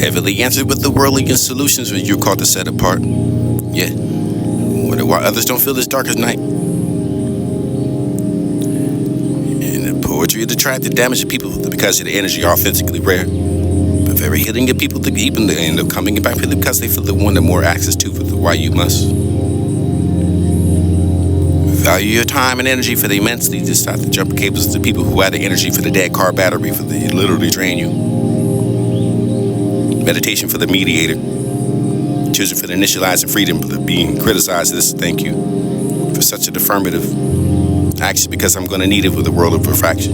Heavily answered with the worldly and solutions when you're called to set apart. Yeah. Wonder why others don't feel as dark as night. And the poetry of the tribe that damages people because of the energy are authentically rare. But very healing of people that even end up coming back because they feel they want more access to for the why you must. Value your time and energy for the immensity. Decide to jump cables to people who have the energy for the dead car battery for the literally drain you. Meditation for the mediator. Choosing for the initializing freedom for the being criticized. This thank you for such an affirmative action because I'm going to need it with the world of perfection.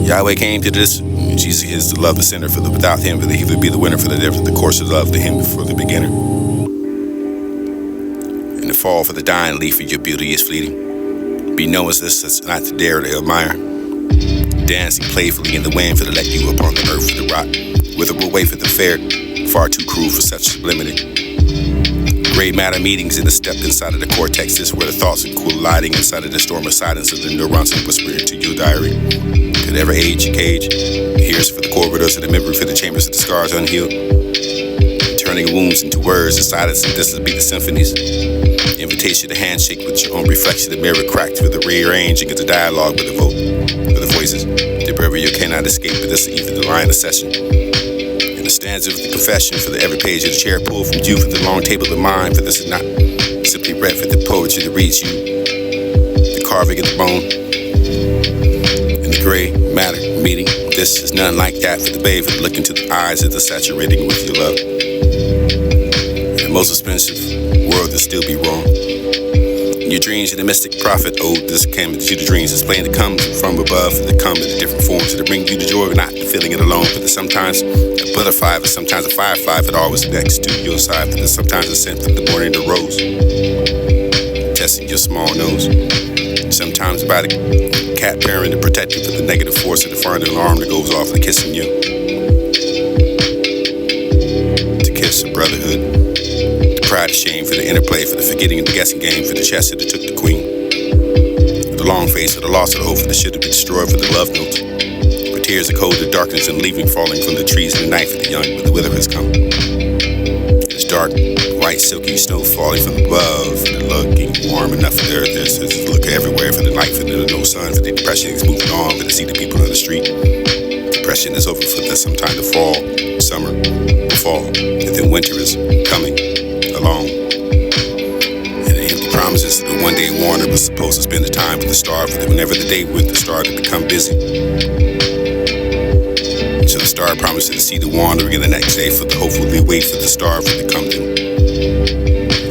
Yahweh came to this. Jesus is the love, the center for the without him, he would be the winner for the course of love to him for the beginner. And the fall for the dying leaf of your beauty is fleeting. Be known as this, as not to dare to admire. Dancing playfully in the wind for the let you upon the earth for the rock. Wither away for the fair, far too cruel for such sublimity. Gray matter meetings in the step inside of the cortex. This is where the thoughts are colliding inside of the storm of silence of the neurons and whispering into your diary. Could ever age your cage. Here's for the corridors of the memory for the chambers of the scars unhealed. Turning wounds into words, the silence and this will be the symphonies. Invitation to handshake with your own reflection, the mirror cracked with the rearranging of the dialogue with the voices. The bravery you cannot escape, but this is even the line of session. And the stanza of the confession for the every page of the chair pulled from you for the long table of mine, for this is not simply read for the poetry that reads you. The carving of the bone. And the gray matter meeting. This is none like that for the babe, for the look into the eyes of the saturating with your love. And the most expensive world that still be wrong. Your dreams and the mystic prophet owed this came to the dreams. Explain that comes from above, that come in different forms that bring you the joy of not feeling it alone. But sometimes a butterfly, but sometimes a firefly, but always next to your side. But sometimes a scent from the morning the rose, testing your small nose. Sometimes about a cat parent to protect you from the negative force of the fire alarm that goes off and kissing you. To kiss a brotherhood. Pride, shame for the interplay, for the forgetting of the guessing game, for the chest that took the queen. For the long face, for the loss of the hope, for the shit to be destroyed, for the love notes. For tears of cold, the darkness, and leaving falling from the trees in the night for the young, but the wither has come. It's dark, white, silky snow falling from above, for the looking warm enough for the earth. There's look everywhere, for the night, for the no sun, for the depression is moving on, for to see the people on the street. Depression is over for the sometime the fall, summer, fall, and then winter is coming. Along. And the empty promises that the one day Warner was supposed to spend the time with the star, for that whenever the day with the star to become busy. So the star promised to see the wandering in the next day, for the hopefully wait for the star for the come to.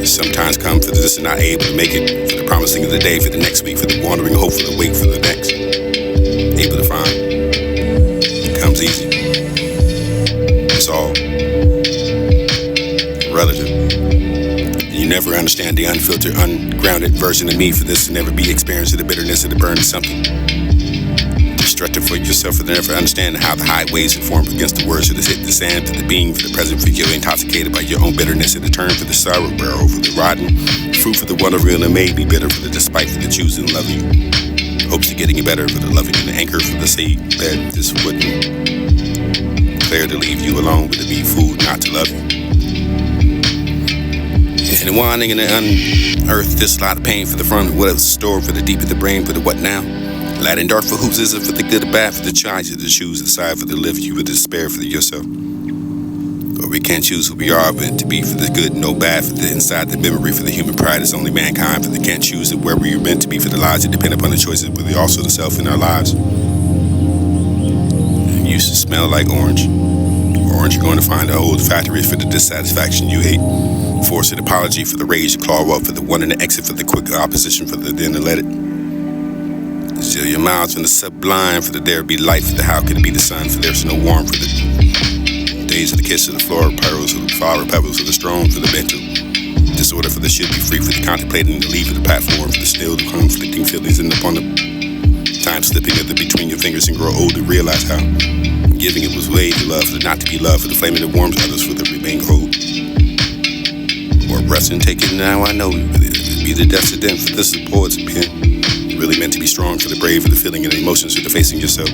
Sometimes come for this and not able to make it, for the promising of the day, for the next week, for the wandering hope for the wait for the next. Able to find. It comes easy. It's all relative. You never understand the unfiltered, ungrounded version of me, for this to never be experiencing the bitterness of the burn of something. Destructive for yourself, for the never understand how the high waves inform against the words that hit the sand, to the being for the present, for you're intoxicated by your own bitterness, and the turn for the sour barrel, for the rotten fruit, for the wonder real and made me bitter, for the despite, for the choosing loving. Hopes of getting you better, for the loving and the anchor, for the seed bed. This wouldn't clear to leave you alone, but to be food, not to love you. And the winding and the unearthed, this lot of pain for the front, what is stored for the deep of the brain, for the what now? Light and dark for whose is it, for the good or bad, for the charge of the choose, the side for the live, you with despair for the yourself. Or we can't choose who we are, but to be for the good, no bad, for the inside the memory, for the human pride is only mankind, for the can't choose it where we are meant to be, for the lives that depend upon the choices, but also the self in our lives. And used to smell like orange. Orange, you're going to find the old factory for the dissatisfaction you hate. Force an apology for the rage, claw up for the one and the exit for the quick opposition for the then to let it. Seal your mouths from the sublime for the there be light for the how can it be the sun for there's no warmth for the days of the kiss of the floor, pearls of the flower, pebbles of the strong for the mental. Disorder for the should be free for the contemplating the leave of the platform for the still the conflicting feelings and upon the time slipping of the between your fingers and grow old to realize how giving it was way to love for the not to be loved for the flame that warms others for the remain cold. Or breath and take it now I know be the decadent for this the poet's pen. Really meant to be strong for the brave for the feeling and the emotions for the facing yourself.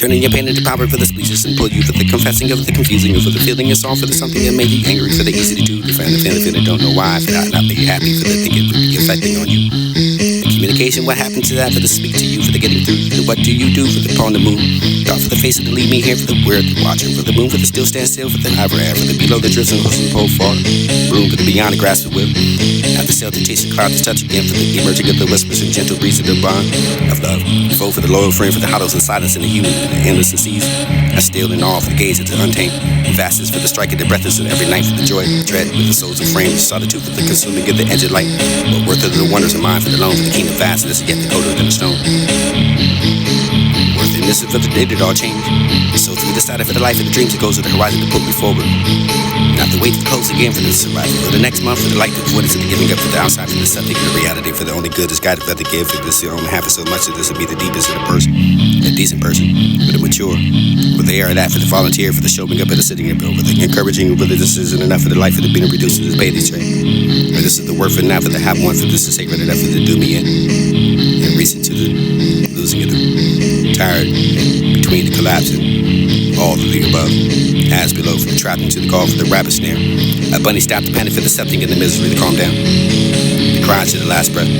Turning your pain into power for the speeches and pull you for the confessing of the confusing, or for the feeling it's all for the something that made you angry, for the easy to do, the fan, the feeling, don't know why, for that not being happy, for the thing it would be affecting on you. The communication, what happened to that, for the speak to you, for the getting through, for the what do you do, for the pawn the moon, dark for the face of the leave me here, for the weird, the watcher, for the moon, for the still stand still, for the ever air, for the below the drizzle, for the pole far, room for the beyond the grasp of will, at the sail to chase the cloud to touch again, for the emerging of the whispers and gentle breeze of the bond of love, foe for the loyal friend, for the hollows and silence in the human, and the endless and seas. I still in awe for the gaze of the untamed, and vastness for the strike of the breathless, and every night for the joy, dread with the souls of frame, solitude for the consuming of the edge of light, but worth of the wonders of mind for the loan, for the kingdom vastness, yet the colder than a stone. Worthiness for the day that all change, so through the side for the life of the dreams, it goes to the horizon to put me forward. Not to wait to close again for the survival, for the next month, for the light, for what is it, the giving up for the outside, for the something, the reality, for the only good is guided for the give, for this your own half of so much that this will be the deepest of the person, a decent person, for the mature. For the air of that, for the volunteer, for the showing up of the sitting up, for the encouraging, whether this isn't enough for the life of the being reduced to this baby tray. For this is the word for now, for the have one, for this is sacred enough for the do me in. And recent to the losing of the tired, between the collapsing, all the league above, as below, from trapped into the gall for the rabbit snare. A bunny stopped the panic for the something in the misery to calm down. The cry to the last breath.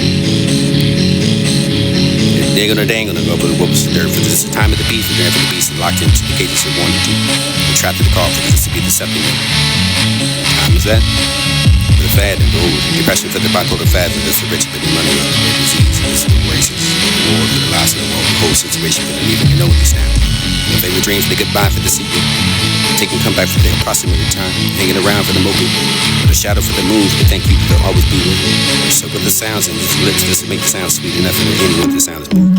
They're gonna dangle and go for the whoops of dirt, for this is the time of the beast, for the beast is locked into the cages of one to two. And trapped in the car for this to be the something. Time is that? For the fad and the old, depression for the bipolar fad, for this the rich, for the money, for the disease, for this the races, for the war, for the last of the whole situation, for the leaving and knowing this now. The favorite dreams for the goodbye for the secret. Taking comeback for the approximated time, hanging around for the moping, for the shadow for the moon, for the thank you for the always be with. So with the sounds and these lips, does it make the sound sweet enough for the end with the sound is moved?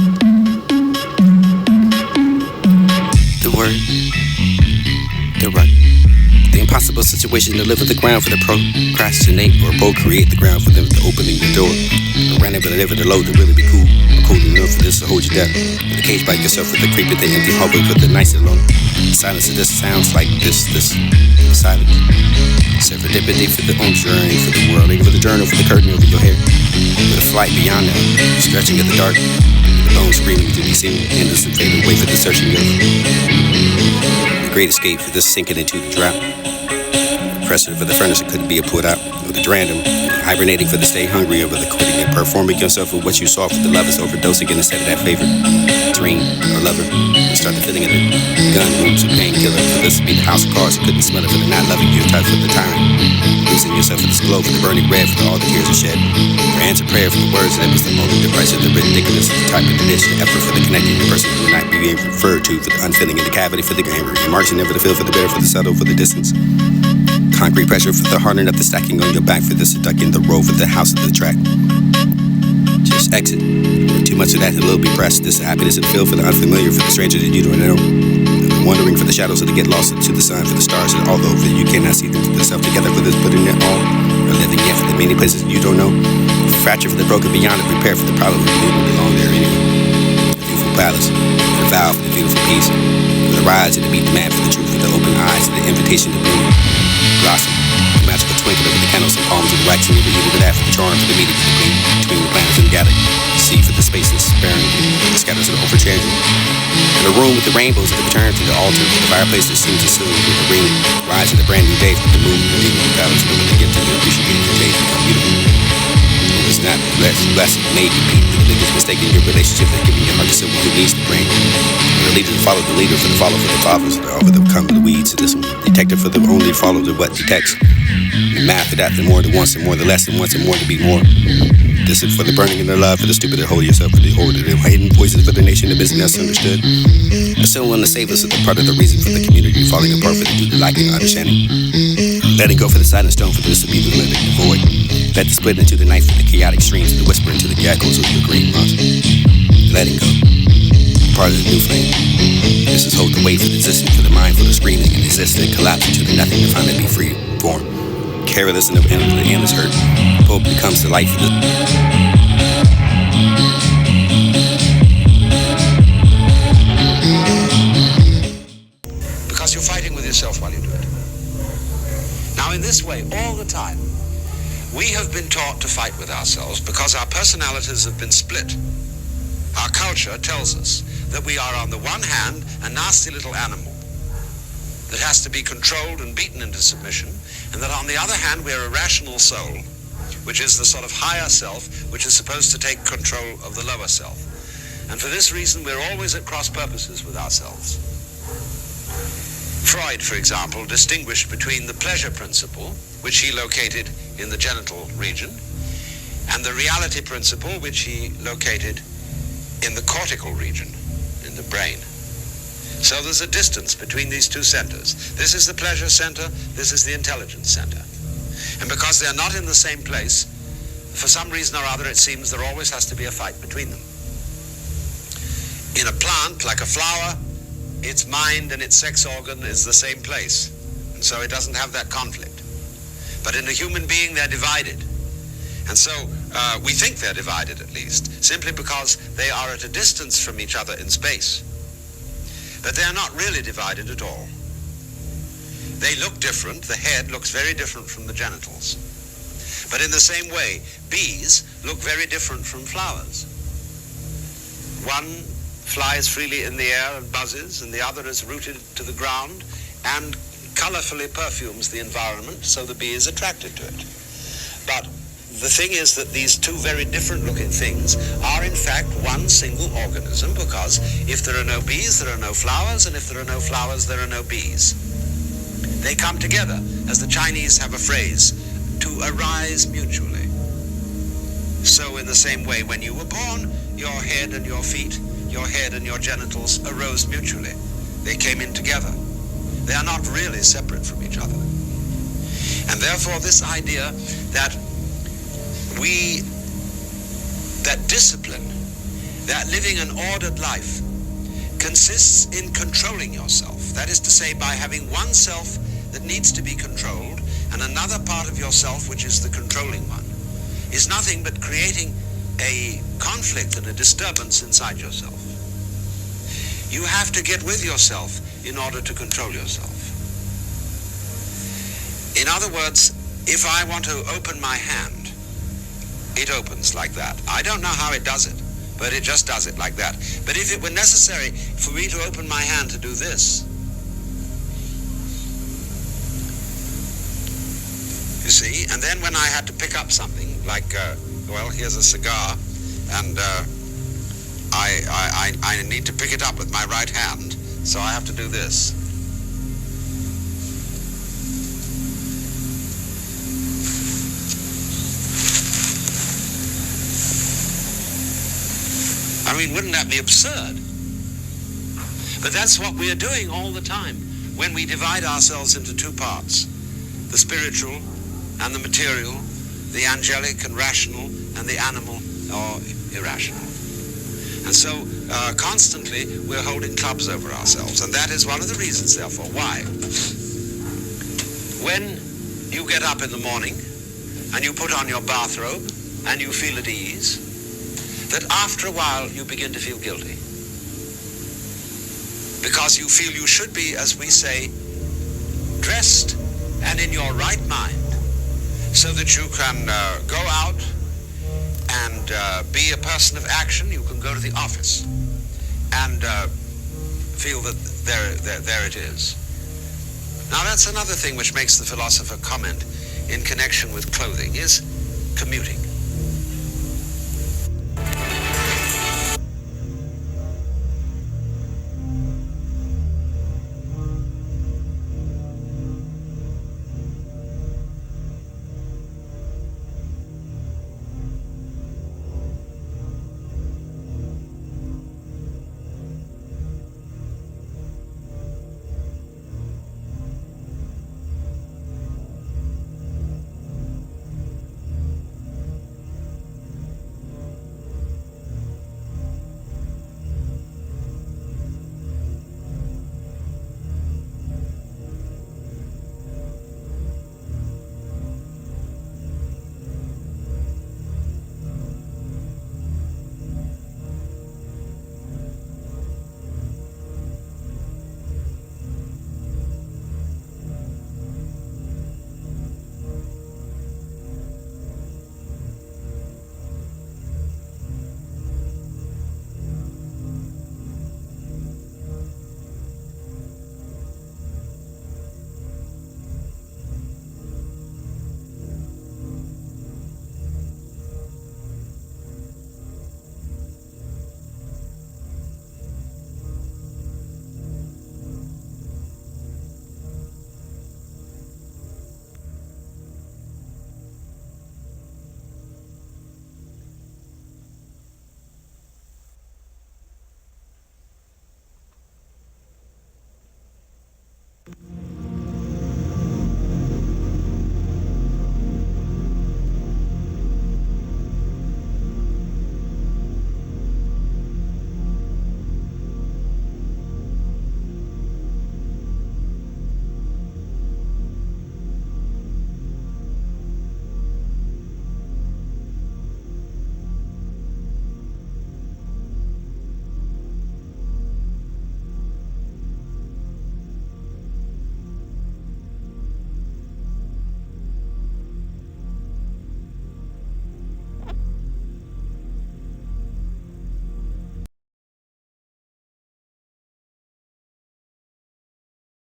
The word, the rut, the impossible situation to live with the ground for the procrastinate or procreate the ground for them to opening the door. Around it, but live with the load to really be cool. Cool enough for this to hold you down. In the cage by yourself with the creep at the empty hallway for the nice alone. The silence of this sounds like this silence. Serendipity for the own journey, for the world, for the journal, for the curtain over your head. For the flight beyond that, stretching at the dark. The bones screaming to be seen, endless and fading away for the searching of the great escape for this sinking into the drought. Pressure for the furnace that couldn't be put out, or the random, hibernating for the stay hungry over the quitting and performing yourself with what you saw for the lovers overdosing instead of that favorite dream or lover. And start the feeling of the gun wounds and painkiller for this to be the house of cards, you couldn't smell it for the not loving you, type for the tyrant. Losing yourself for this glow, for the burning red, for all the tears you shed. For answer prayer for the words that was the moment, the price of the ridiculous, the type of the dish, the effort for the connecting, the person who would not be referred to, for the unfilling in the cavity, for the angry, the marching in for the feel, for the bitter, for the subtle, for the distance. Concrete pressure for the hardening up the stacking on your back, for the seducting the road for the house of the track. Just exit. Too much of that, a little bit pressed. This happiness and feel for the unfamiliar, for the strangers that you don't know. Wandering for the shadows so to get lost into the sun, for the stars, and although you cannot see them themselves together, for this putting it all, or living yet for the many places you don't know. Fracture for the broken beyond and prepare for the problem that you don't belong there anyway. The beautiful palace, for the vow for the beautiful peace, for the rise and to meet the man for the truth, for the open eyes, for the invitation to bloom. Blossom, the magical twinkle of the candles and palms of the wax and the beauty of that for the charm for the meeting between the planets and the galaxy. See for the spaces sparing the scatters of the overchanging. In a room with the rainbows that return to the altar, for the fireplace that seems to soothe with the ring, rise of the brand new day for the moon, the deep of the palace, for the gift of the appreciating the day to become beautiful. It was not blessed, made you be the biggest mistake in your relationship that giving your heart to someone who needs the brain. For the leader to follow the leader, for the follow for the fathers, for the over the come to the weeds, to this detective for the only follow the what detects. The math for that, the more, the once, and more, the less, and once, and more to be more. This is for the burning and the love, for the stupid that hold yourself, for the order, the hidden voices for the nation that isn't understood. The someone to save us is the part of the reason for the community falling apart for the due to lacking understanding. Letting go for the silent stone, for this to be the living the void. Let the split into the knife for the chaotic streams, the whisper into the echoes of your green monster. Letting go, part of the new flame. This is hold the weight for the existence, for the mind, for the screaming and existing, collapse into the nothing to finally be free born. Careless and the endless hurt. Hope becomes the life of the because you're fighting with yourself while you do it. Now in this way, all the time, we have been taught to fight with ourselves because our personalities have been split. Our culture tells us that we are on the one hand a nasty little animal that has to be controlled and beaten into submission, and that on the other hand we're a rational soul, which is the sort of higher self which is supposed to take control of the lower self. And for this reason we're always at cross purposes with ourselves. Freud, for example, distinguished between the pleasure principle, which he located in the genital region, and the reality principle, which he located in the cortical region, in the brain. So there's a distance between these two centers. This is the pleasure center, this is the intelligence center. And because they're not in the same place, for some reason or other it seems there always has to be a fight between them. In a plant, like a flower, its mind and its sex organ is the same place, and so it doesn't have that conflict. But in a human being, they're divided. And so we think they're divided, at least, simply because they are at a distance from each other in space. But they're not really divided at all. They look different. The head looks very different from the genitals. But in the same way, bees look very different from flowers. One flies freely in the air and buzzes, and the other is rooted to the ground and colorfully perfumes the environment, so the bee is attracted to it. But the thing is that these two very different looking things are in fact one single organism, because if there are no bees, there are no flowers, and if there are no flowers, there are no bees. They come together, as the Chinese have a phrase, to arise mutually. So in the same way, when you were born, your head and your feet, your head and your genitals arose mutually. They came in together. They are not really separate from each other. And therefore this idea that discipline, that living an ordered life, consists in controlling yourself. That is to say, by having one self that needs to be controlled and another part of yourself which is the controlling one, is nothing but creating a conflict and a disturbance inside yourself. You have to get with yourself in order to control yourself. In other words, if I want to open my hand, it opens like that. I don't know how it does it, but it just does it like that. But if it were necessary for me to open my hand to do this, you see, and then when I had to pick up something, like, well, here's a cigar, and I need to pick it up with my right hand, so I have to do this. I mean, wouldn't that be absurd? But that's what we are doing all the time when we divide ourselves into two parts, the spiritual and the material, the angelic and rational, and the animal or irrational. And so constantly we're holding clubs over ourselves, and that is one of the reasons, therefore, why when you get up in the morning and you put on your bathrobe and you feel at ease, that after a while you begin to feel guilty. Because you feel you should be, as we say, dressed and in your right mind, so that you can go out and be a person of action. You can go to the office and feel that there it is. Now that's another thing which makes the philosopher comment in connection with clothing, is commuting.